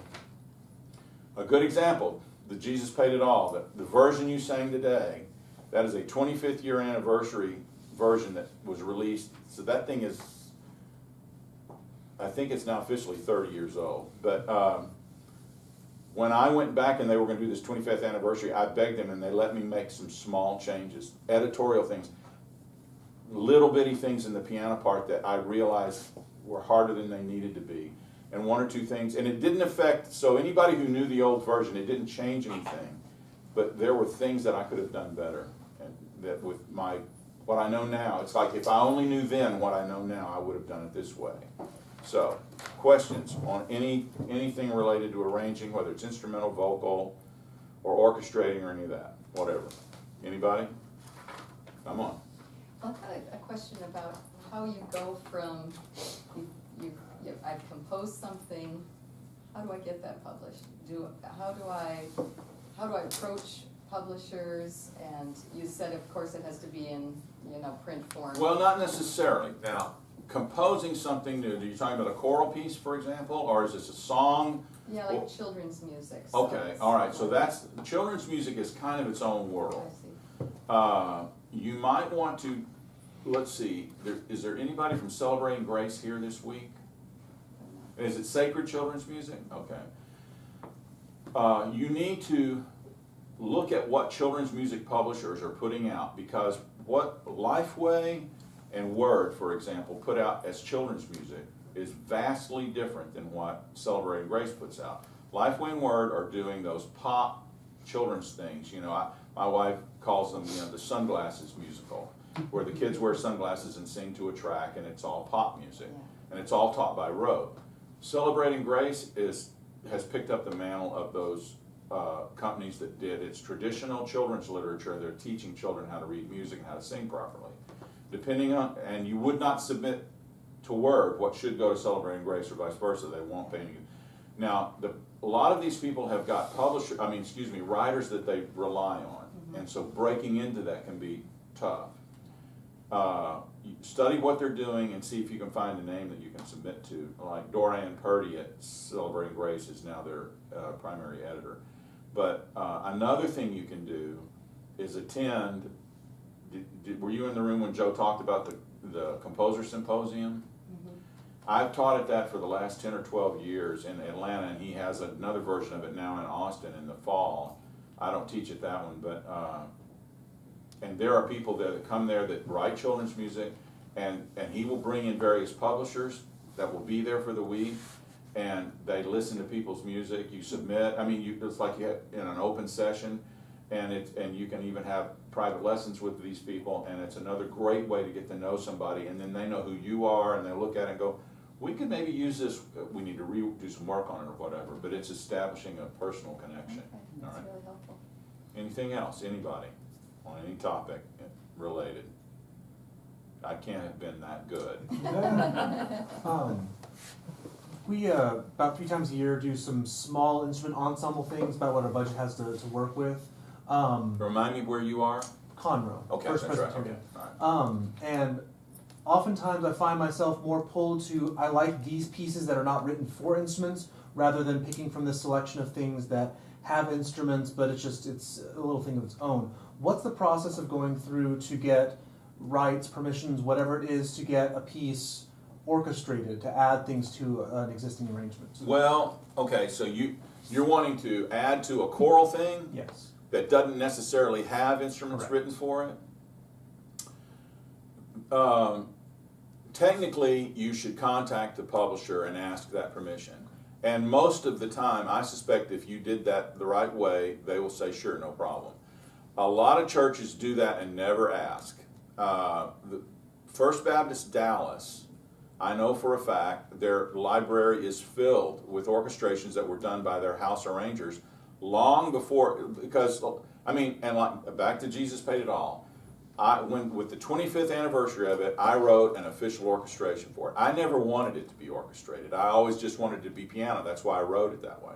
A good example, the Jesus Paid It All, the version you sang today, that is a 25th year anniversary version that was released. So that thing is, I think it's now officially 30 years old. But when I went back and they were going to do this 25th anniversary, I begged them and they let me make some small changes, editorial things, little bitty things in the piano part that I realized were harder than they needed to be. And one or two things, and it didn't affect, so anybody who knew the old version, it didn't change anything. But there were things that I could have done better. And that with what I know now, it's like if I only knew then what I know now, I would have done it this way. So, questions on anything related to arranging, whether it's instrumental, vocal, or orchestrating, or any of that, whatever. Anybody? Come on. I've got a question about how you go from, I've composed something, how do I get that published? How do I approach publishers? And you said, of course, it has to be in, print form. Well, not necessarily. Now, composing something new, are you talking about a choral piece, for example, or is this a song? Yeah, like children's music. So okay, all right, so children's music is kind of its own world. I see. You might want to, let's see, is there anybody from Celebrating Grace here this week? Is it sacred children's music? Okay. You need to look at what children's music publishers are putting out, because what Lifeway and Word, for example, put out as children's music is vastly different than what Celebrating Grace puts out. Lifeway and Word are doing those pop children's things. My wife calls them, the sunglasses musical, where the kids wear sunglasses and sing to a track, and it's all pop music, and it's all taught by rote. Celebrating Grace has picked up the mantle of those companies that did its traditional children's literature. They're teaching children how to read music and how to sing properly. Depending on, and you would not submit to Word what should go to Celebrating Grace or vice versa. They won't pay you. Now, a lot of these people have got writers that they rely on, and so breaking into that can be tough. Study what they're doing and see if you can find a name that you can submit to. Like Dorian Purdy at Celebrating Grace is now their primary editor. But another thing you can do is attend. Were you in the room when Joe talked about the Composer Symposium? Mm-hmm. I've taught at that for the last 10 or 12 years in Atlanta, and he has another version of it now in Austin in the fall. I don't teach at that one, but and there are people there that come there that write children's music, and he will bring in various publishers that will be there for the week, and they listen to people's music. You submit. It's like you have in an open session, and you can even have private lessons with these people, and it's another great way to get to know somebody, and then they know who you are, and they look at it and go, we could maybe use this, we need to do some work on it or whatever, but it's establishing a personal connection. Okay, that's really helpful. Anything else, anybody, on any topic related? I can't have been that good. We about 3 times a year do some small instrument ensemble things about what our budget has to work with. Remind me where you are? Conroe, Okay, First that's right, Presbyterian. okay, all right. And oftentimes I find myself more pulled to, I like these pieces that are not written for instruments, rather than picking from this selection of things that have instruments, but it's a little thing of its own. What's the process of going through to get rights, permissions, whatever it is, to get a piece orchestrated, to add things to an existing arrangement? Well, okay, so you're wanting to add to a choral thing Yes. that doesn't necessarily have instruments Correct. written for it? Technically, you should contact the publisher and ask that permission. And most of the time, I suspect if you did that the right way, they will say, sure, no problem. A lot of churches do that and never ask. The First Baptist Dallas, I know for a fact, their library is filled with orchestrations that were done by their house arrangers long before, because, I mean, and like, back to Jesus Paid It All. With the 25th anniversary of it, I wrote an official orchestration for it. I never wanted it to be orchestrated. I always just wanted it to be piano. That's why I wrote it that way.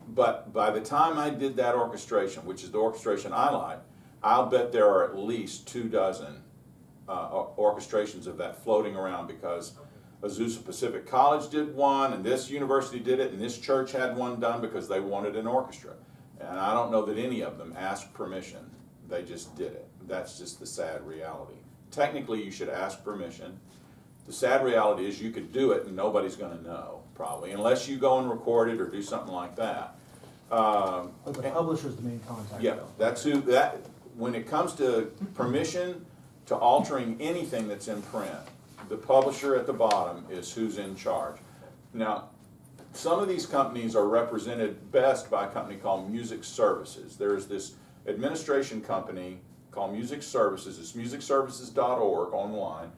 But by the time I did that orchestration, which is the orchestration I like, I'll bet there are at least 24 orchestrations of that floating around, because Azusa Pacific College did one, and this university did it, and this church had one done because they wanted an orchestra. And I don't know that any of them asked permission. They just did it. That's just the sad reality. Technically, you should ask permission. The sad reality is you could do it and nobody's going to know, probably, unless you go and record it or do something like that. But the publisher's the main contact. Yeah, though. that's who, when it comes to permission to altering anything that's in print, the publisher at the bottom is who's in charge. Now, some of these companies are represented best by a company called Music Services. There's this administration company called Music Services. It's musicservices.org online.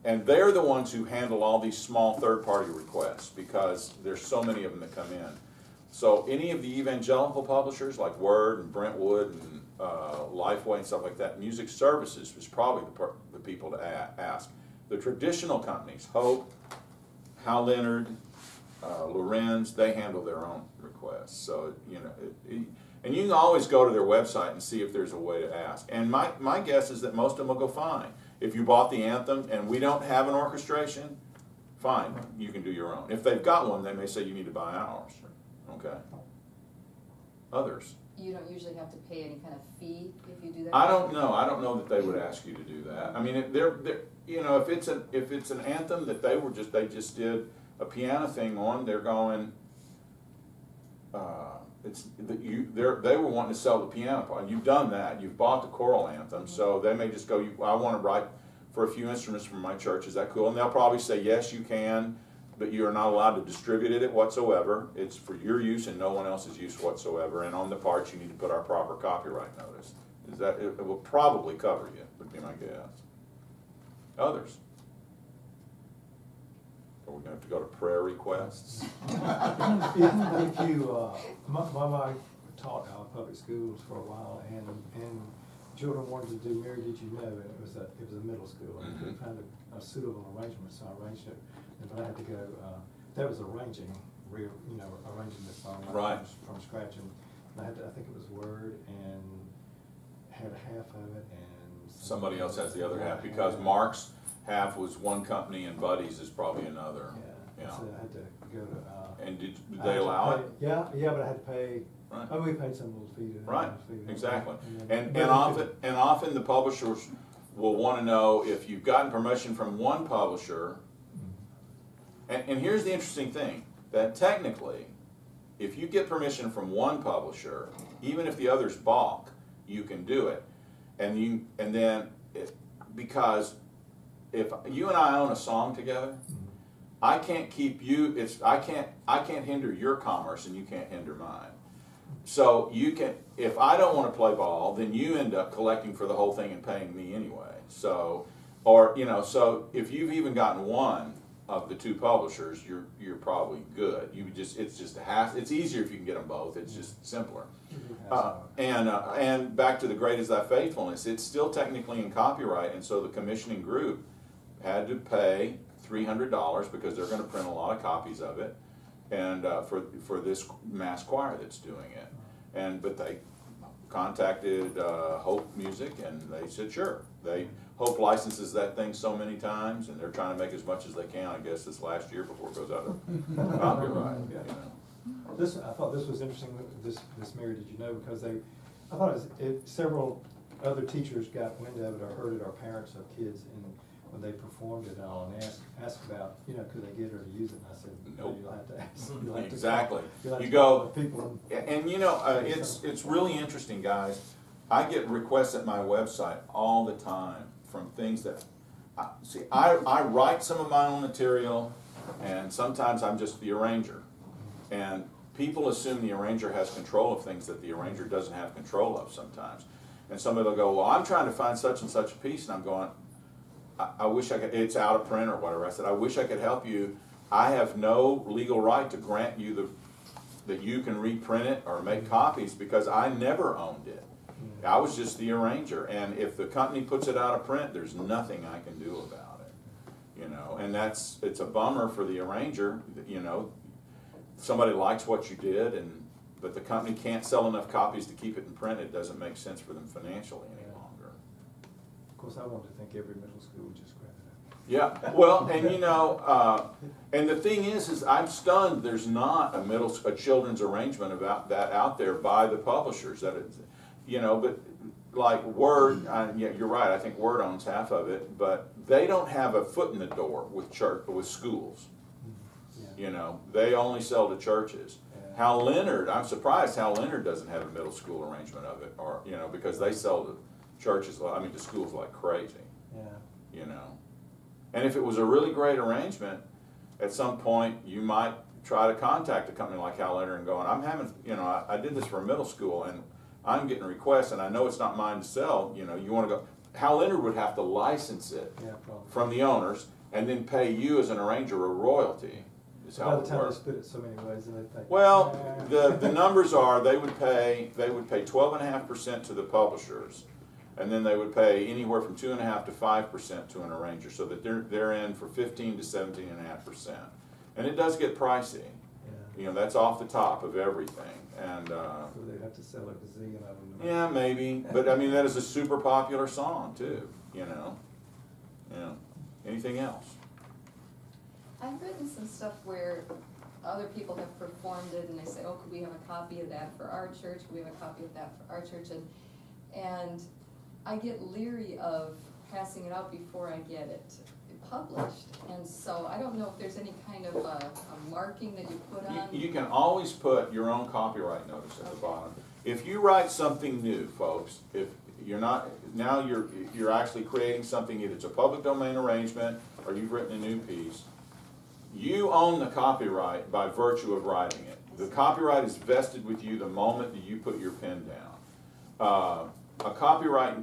And they're the ones who handle all these small third-party requests, because there's so many of them that come in. So any of the evangelical publishers like Word and Brentwood and Lifeway and stuff like that, Music Services is probably the people to ask. The traditional companies, Hope, Hal Leonard, Lorenz, they handle their own requests. So, you know, and you can always go to their website and see if there's a way to ask. And my guess is that most of them will go fine. If you bought the anthem and we don't have an orchestration, fine, you can do your own. If they've got one, they may say you need to buy ours. Okay. Others. You don't usually have to pay any kind of fee if you do that? I don't know. I don't know that they would ask you to do that. I mean, they're you know, if it's an anthem that they just did a piano thing on, they're going. They were wanting to sell the piano part. You've done that. You've bought the choral anthem, so they may just go, I want to write for a few instruments from my church. Is that cool? And they'll probably say, yes, you can, but you are not allowed to distribute it whatsoever. It's for your use and no one else's use whatsoever. And on the parts, you need to put our proper copyright notice. It will probably cover you, would be my guess. Others? Are we going to have to go to prayer requests? If you, my wife taught public schools for a while, and children wanted to do Mary Did You Know, and it was a middle school, and we found a suitable arrangement, so I arranged it. And but I had to go. That was arranging the song Right. from scratch, and I had to, I think it was Word, and had half of it, and Somebody else has the other half, because Mark's half was one company and Buddy's is probably another. Yeah. So I had to go to. And did they allow it? Yeah, but I had to pay. Right. Oh, we paid some little fee to. Right, fee. exactly. And And often the publishers will want to know if you've gotten permission from one publisher. And here's the interesting thing, that technically, if you get permission from one publisher, even if the others balk, you can do it. Because if you and I own a song together, I can't keep you. I can't hinder your commerce, and you can't hinder mine. So you can. If I don't want to play ball, then you end up collecting for the whole thing and paying me anyway. So if you've even gotten one, of the two publishers, you're probably good. It's just a it's easier if you can get them both. It's just simpler. And back to the Great Is Thy Faithfulness, it's still technically in copyright, and so the commissioning group had to pay $300 because they're going to print a lot of copies of it, and for this mass choir that's doing it. But they contacted Hope Music, and they said sure. Hope licenses that thing so many times, and they're trying to make as much as they can, I guess, this last year before it goes out of copyright. Yeah. You know. I thought this was interesting, this Mary, did you know, because I thought several other teachers got wind of it or heard it, or parents of kids, and when they performed it and all, and asked about, could they get her to use it, and I said, no, Nope. you'll have to ask. You'll have to Exactly. you'll have You to go, call the people. and it's really interesting, guys. I get requests at my website all the time from things that, I write some of my own material, and sometimes I'm just the arranger. And people assume the arranger has control of things that the arranger doesn't have control of sometimes. And somebody will go, well, I'm trying to find such and such a piece, and I'm going, I wish I could, it's out of print or whatever. I said, I wish I could help you. I have no legal right to grant you that you can reprint it or make copies, because I never owned it. I was just the arranger, and if the company puts it out of print, there's nothing I can do about it. And it's a bummer for the arranger. Somebody likes what you did, but the company can't sell enough copies to keep it in print. It doesn't make sense for them financially any longer. Of course, I wanted to think every middle school would just grab it. Yeah, well, and and the thing is I'm stunned there's not a children's arrangement about that out there by the publishers. But like Word, yeah, you're right. I think Word owns half of it, but they don't have a foot in the door with schools. Yeah. They only sell to churches. Yeah. Hal Leonard, I'm surprised Hal Leonard doesn't have a middle school arrangement of it, or because they sell to churches. To schools like crazy. Yeah. And if it was a really great arrangement, at some point you might try to contact a company like Hal Leonard and go, I'm having, I did this for a middle school, and I'm getting requests, and I know it's not mine to sell. You want to go. Hal Leonard would have to license it from the owners, and then pay you as an arranger a royalty. Is how By it the time works. they split it so many ways, and they think. Well, the numbers are they would pay 12.5% to the publishers, and then they would pay anywhere from 2.5% to 5% to an arranger, so that they're in for 15 to 17.5%, and it does get pricey. Yeah. That's off the top of everything, and. So they'd have to sell like a zillion of them. Yeah, maybe, but that is a super popular song too. Yeah. Anything else? I've written some stuff where other people have performed it, and they say, oh, could we have a copy of that for our church? Could we have a copy of that for our church? And I get leery of passing it out before I get it published. And so I don't know if there's any kind of a marking that you put on. You can always put your own copyright notice at the bottom. If you write something new, folks, if you're not, now you're actually creating something, either it's a public domain arrangement or you've written a new piece, you own the copyright by virtue of writing it. The copyright is vested with you the moment that you put your pen down. A copyright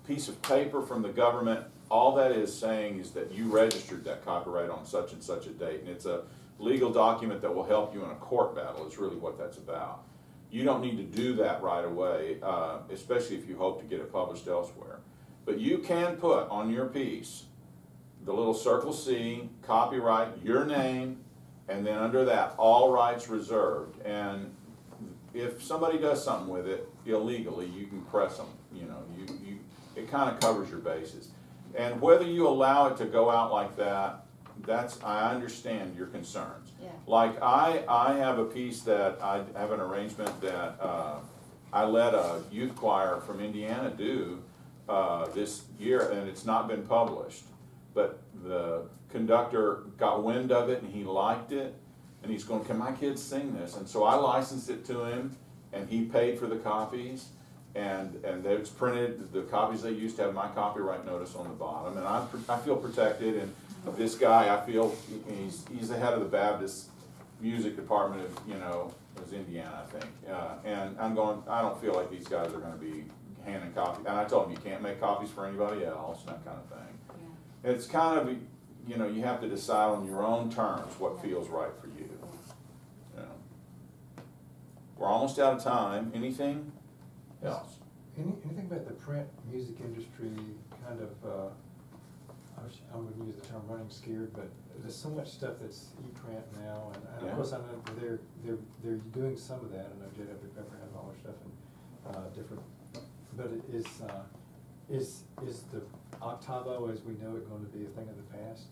piece of paper from the government, all that is saying is that you registered that copyright on such and such a date, and it's a legal document that will help you in a court battle, is really what that's about. You don't need to do that right away, especially if you hope to get it published elsewhere. But you can put on your piece the little circle C, copyright, your name, and then under that, all rights reserved. And if somebody does something with it illegally, you can press them. It kind of covers your bases. And whether you allow it to go out like that, I understand your concerns. Yeah. Like I have a piece that I have an arrangement that I let a youth choir from Indiana do this year, and it's not been published. But the conductor got wind of it, and he liked it, and he's going, can my kids sing this? And so I licensed it to him, and he paid for the copies, and it's printed. The copies they used have my copyright notice on the bottom, and I feel protected. And this guy, I feel he's the head of the Baptist music department of it was Indiana, I think. And I'm going, I don't feel like these guys are going to be handing copies. And I told him, you can't make copies for anybody else, and that kind of thing. It's kind of, you know, you have to decide on your own terms what feels right for you. You know. We're almost out of time. Anything else? Anything about the print music industry kind of, I wouldn't use the term running scared, but there's so much stuff that's e-print now, and Yeah. of course I know they're doing some of that. I know J.W. Pepper has all their stuff in different, but is the octavo as we know it going to be a thing of the past?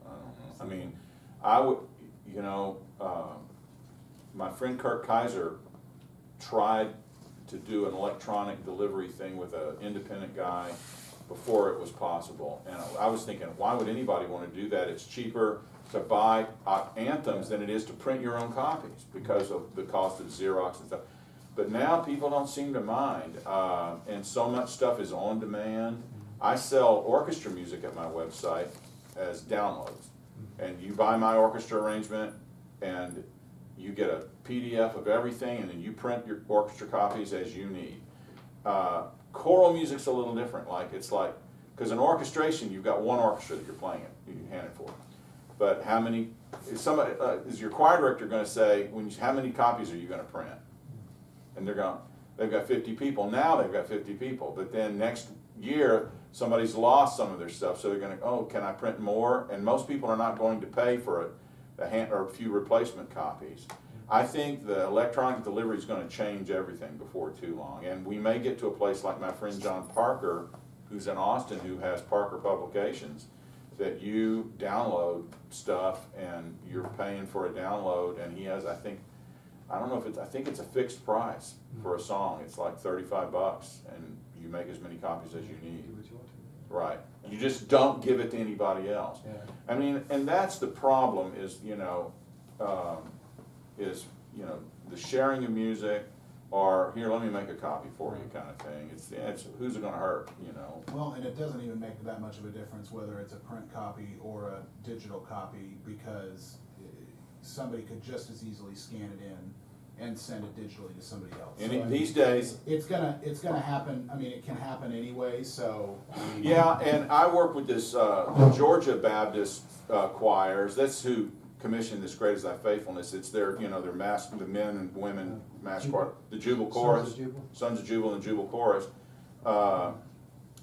I don't know. I mean, I would, you know, my friend Kirk Kaiser tried to do an electronic delivery thing with an independent guy before it was possible. And I was thinking, why would anybody want to do that? It's cheaper to buy anthems than it is to print your own copies because of the cost of Xerox and stuff. But now people don't seem to mind, and so much stuff is on demand. I sell orchestra music at my website as downloads. And you buy my orchestra arrangement, and you get a PDF of everything, and then you print your orchestra copies as you need. Choral music's a little different. It's like, because in orchestration, you've got one orchestra that you're playing it, you can hand it for. But how many, is your choir director going to say, how many copies are you going to print? And they've got 50 people. Now they've got 50 people. But then next year, somebody's lost some of their stuff, so they're going to, oh, can I print more? And most people are not going to pay for a few replacement copies. I think the electronic delivery is going to change everything before too long. And we may get to a place like my friend John Parker, who's in Austin, who has Parker Publications, that you download stuff and you're paying for a download, and he has, I think it's a fixed price for a song. It's like $35, and you make as many copies as you need. Do what you want to. Right. You just don't give it to anybody else. Yeah. I mean, and that's the problem is, the sharing of music, or here, let me make a copy for you kind of thing. It's who's it gonna hurt, you know? Well, and it doesn't even make that much of a difference whether it's a print copy or a digital copy, because somebody could just as easily scan it in and send it digitally to somebody else. And So, I mean, these days, it's gonna happen. I mean, it can happen anyway. So yeah, and I work with this Georgia Baptist choirs. That's who commissioned this Great Is Thy Faithfulness. It's their, their the men and women mass choir, the Jubal Chorus, Sons of Jubal and Jubal Chorus.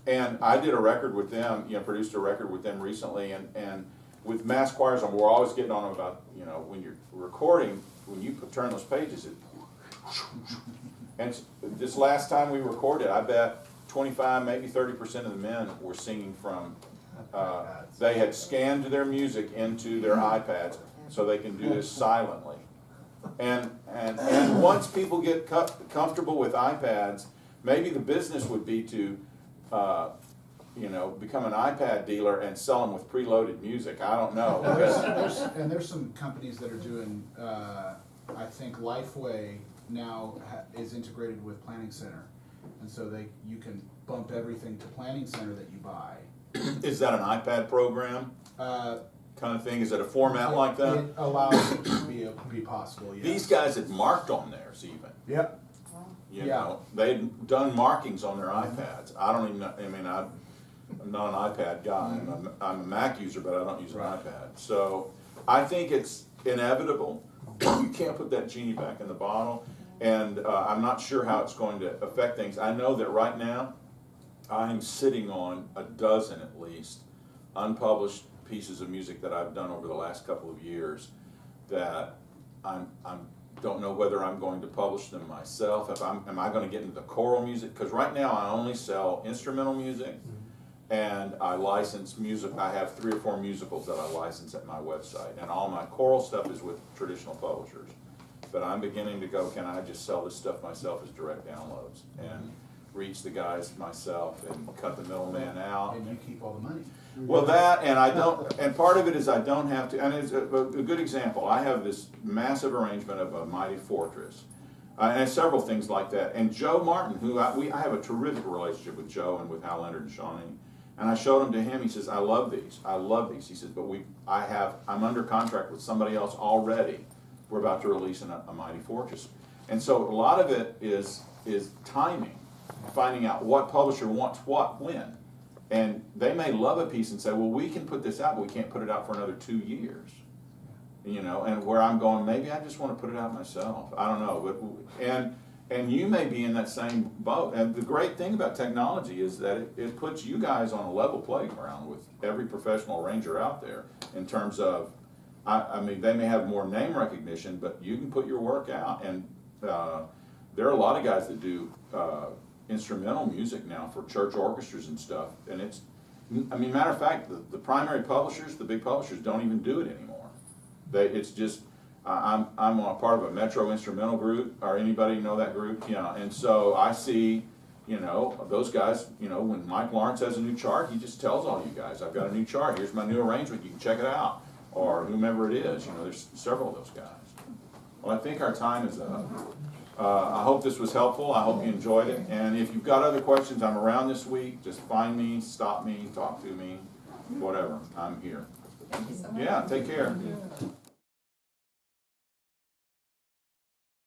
And I did a record with them, produced a record with them recently, and with mass choirs, and we're always getting on them about, when you're recording, when you turn those pages, and this last time we recorded, I bet 25, maybe 30% of the men were singing from, they had scanned their music into their iPads so they can do this silently. And once people get comfortable with iPads, maybe the business would be to, become an iPad dealer and sell them with preloaded music. I don't know. there's some companies that are doing. I think Lifeway now is integrated with Planning Center, and so you can bump everything to Planning Center that you buy. Is that an iPad program kind of thing? Is it a format like that? It allows it to be possible. Yes. These guys had marked on theirs even. Yep. They had done markings on their iPads. I don't even know, I'm not an iPad guy. I'm a Mac user, but I don't use an iPad. So I think it's inevitable. You can't put that genie back in the bottle, and I'm not sure how it's going to affect things. I know that right now I'm sitting on a dozen at least unpublished pieces of music that I've done over the last couple of years that I don't know whether I'm going to publish them myself. Am I going to get into the choral music? Because right now I only sell instrumental music, and I license music. I have 3 or 4 musicals that I license at my website, and all my choral stuff is with traditional publishers. But I'm beginning to go, can I just sell this stuff myself as direct downloads and reach the guys myself and cut the middleman out? And you keep all the money. Well, that, and I don't, and part of it is I don't have to, and it's a good example. I have this massive arrangement of A Mighty Fortress, and several things like that. And Joe Martin, who I have a terrific relationship with Joe and with Hal Leonard and Shawnee, and I showed them to him. He says, I love these. He says, but I'm under contract with somebody else already. We're about to release a Mighty Fortress. And so a lot of it is timing, finding out what publisher wants what when. And they may love a piece and say, well, we can put this out, but we can't put it out for another 2 years. You know, and where I'm going, maybe I just want to put it out myself. I don't know, but and you may be in that same boat. And the great thing about technology is that it puts you guys on a level playground with every professional arranger out there in terms of, I mean, they may have more name recognition, but you can put your work out. And there are a lot of guys that do instrumental music now for church orchestras and stuff. And it's, I mean, matter of fact, the primary publishers, the big publishers, don't even do it anymore. It's just, I'm a part of a Metro instrumental group, or anybody know that group? Yeah, and so I see, you know, those guys, you know, when Mike Lawrence has a new chart, he just tells all you guys, I've got a new chart, here's my new arrangement, you can check it out. Or whomever it is, you know, there's several of those guys. Well, I think our time is up. I hope this was helpful, I hope you enjoyed it, and if you've got other questions, I'm around this week, just find me, stop me, talk to me, whatever, I'm here. Thank you so much. Yeah, take care.